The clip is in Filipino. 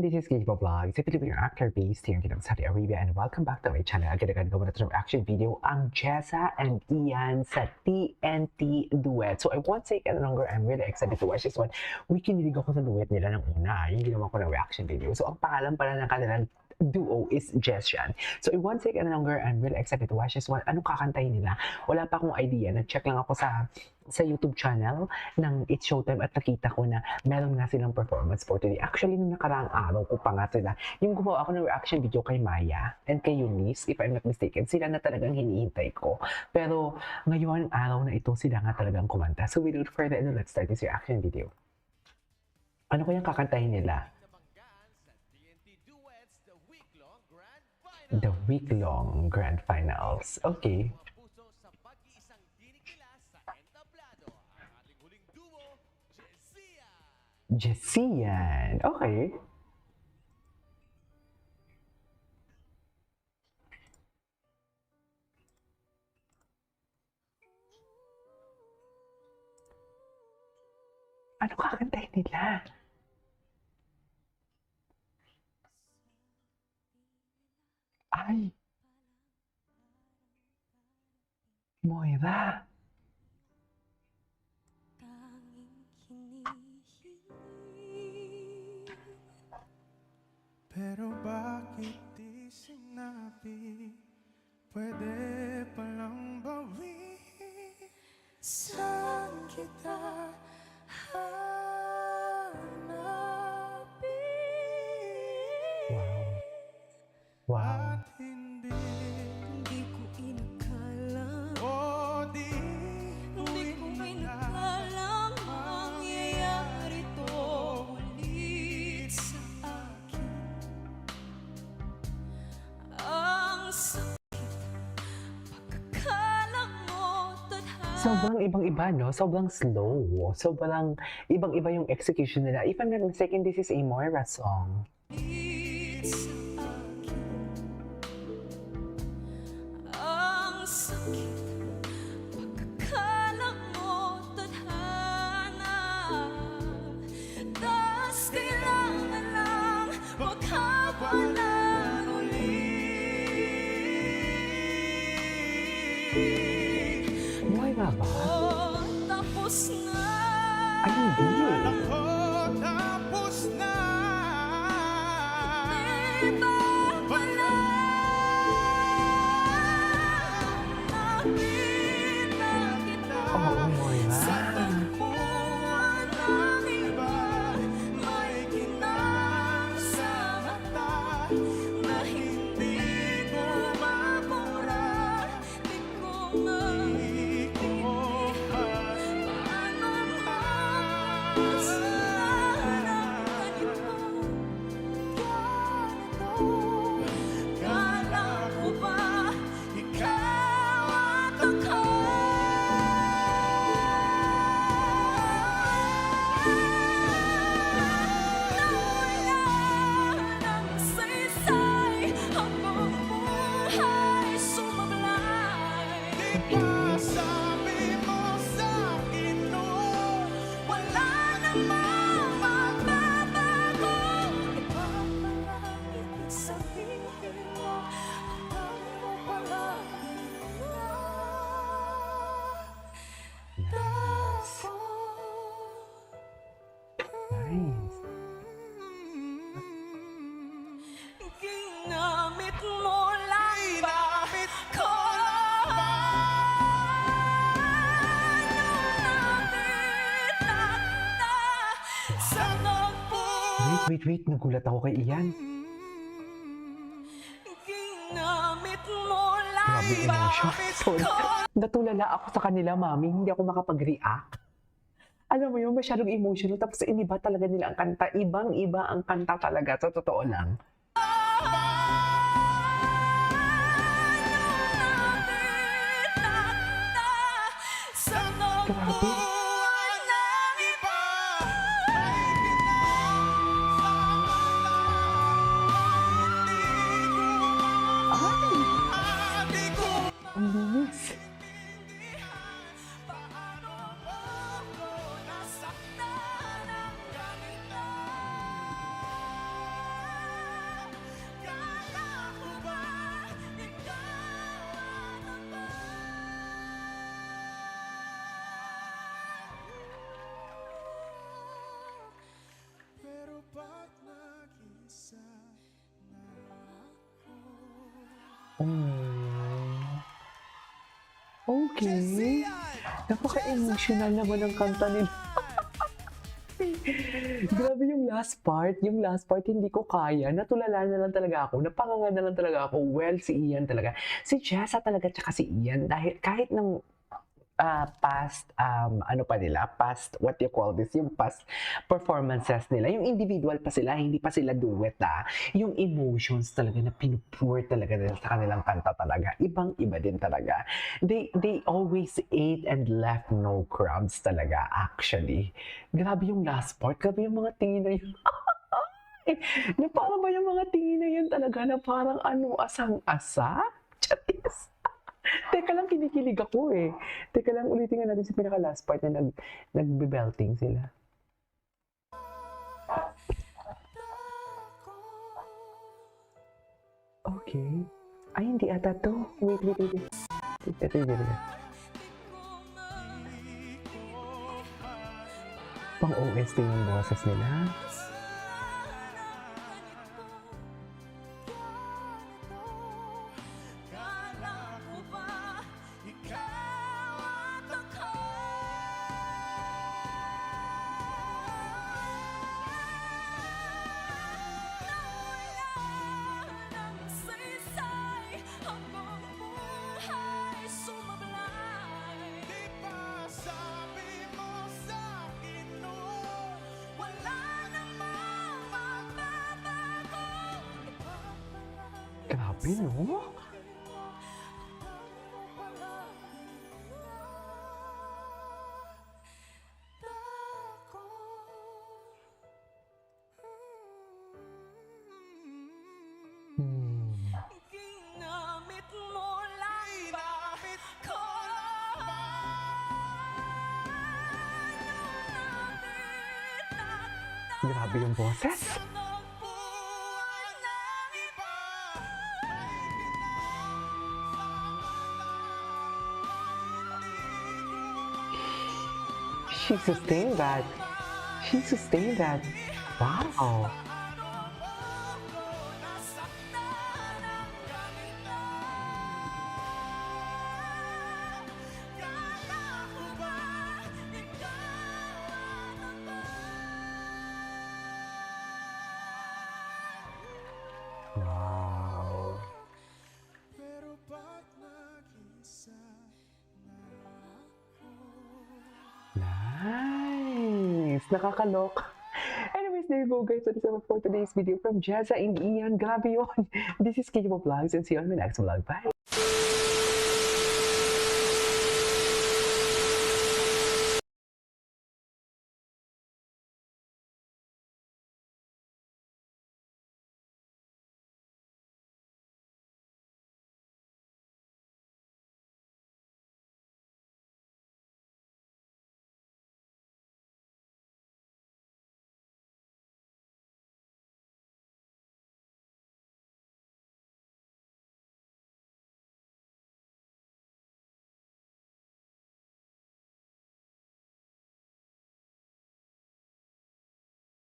this is Gizmo Vlogs, a Filipino actor based here in Saudi Arabia, and welcome back to my channel. Agad-agad gawa na ito ng reaction video ang Jessa and Ian sa TNT duet. So I won't take any longer, I'm really excited to watch this one. Kinilig ako sa duet nila ng una, yung ginawa ko ng reaction video. So ang pangalan pala ng kanilang duo is Jessian. So I won't take any longer, I'm really excited to watch this one. Anong kakantahin nila? Wala pa akong idea. Nag-check lang ako sa YouTube channel ng It's Showtime at nakita ko na meron nga silang performance for today. Actually, nung nakaraang araw ko pa nga sila, yung gumawa ako ng reaction video kay Maya and kay Eunice, if I'm not mistaken, sila na talagang hinihintay ko. Pero ngayon, araw na ito, sila nga talagang kumanta. So without further ado, let's start this reaction video. Ano kayang kakantahin nila? The week-long grand finals. Okay. Jessian. Okay. Ano kakantahin nila? Ay. Moira. Pero bakit di sinabi? Pwede palang bawiin. Saan kita hanapin? Wow. At hindi ko inakala. O di ko inakala mangyayari to ulit sa akin. Ang sakit pagkakala mo tadhana. Sobrang ibang-iba, no? Sobrang slow. Sobrang ibang-iba yung execution nila. If I'm not mistaken, this is a Moira song. Moira ba? Tapos na. Ay, hindi. Ako tapos na. Iba pala. Nakita kita. Oo, Moira. Sa tagpuan ng iba. May kinang sa mata na hindi ko mapura. Di ko sabi mo sa'kin noon, wala namang magbabago. Iba pala ibig sabihin mo, akala mo pala Nice. Nice. ginamit mo lang ba ko? Wait. Nagulat ako kay Ian. Ginamit mo lang Grabe emotion. Sorry. Natulala ako sa kanila, mami. Hindi ako makapag-react. Alam mo yun, masyadong emotional. Tapos iniba talaga nila ang kanta. Ibang-iba ang kanta talaga. Sa totoo lang. Grabe. Ang linis. Oh. Okay. Napaka-emotional naman ang kanta nila. Grabe yung last part hindi ko kaya. Natulala na lang talaga ako, napanganga na lang talaga ako. Well, si Ian talaga. Si Jessa talaga tsaka si Ian dahil kahit ng past, ano pa nila, past, what you call this, yung past performances nila, yung individual pa sila, hindi pa sila duet yung emotions talaga na pinupur talaga nila sa kanilang kanta talaga, ibang-iba din talaga. They always ate and left no crumbs talaga, actually. Grabe yung last part, grabe yung mga tingin na yun. Na parang ba yung mga tingin na yan talaga na parang ano, asang-asa? Charis. Teka lang, kinikilig ako eh. Teka lang, ulitin nga natin sa pinaka-last part na nagbe-belting sila. Okay. Ay, hindi ata to. Wait. Ito. Pang OST yung boses nila. Grabe, no? Ginamit mo lang ko. Grabe yung boses. She sustained that. Wow. Wow. Nice! Nakakaloka. Anyways, there you go guys. So this is for today's video from Jessa and Ian. Grabe yun. This is Kikibo Vlogs and see you on my next vlog. Bye!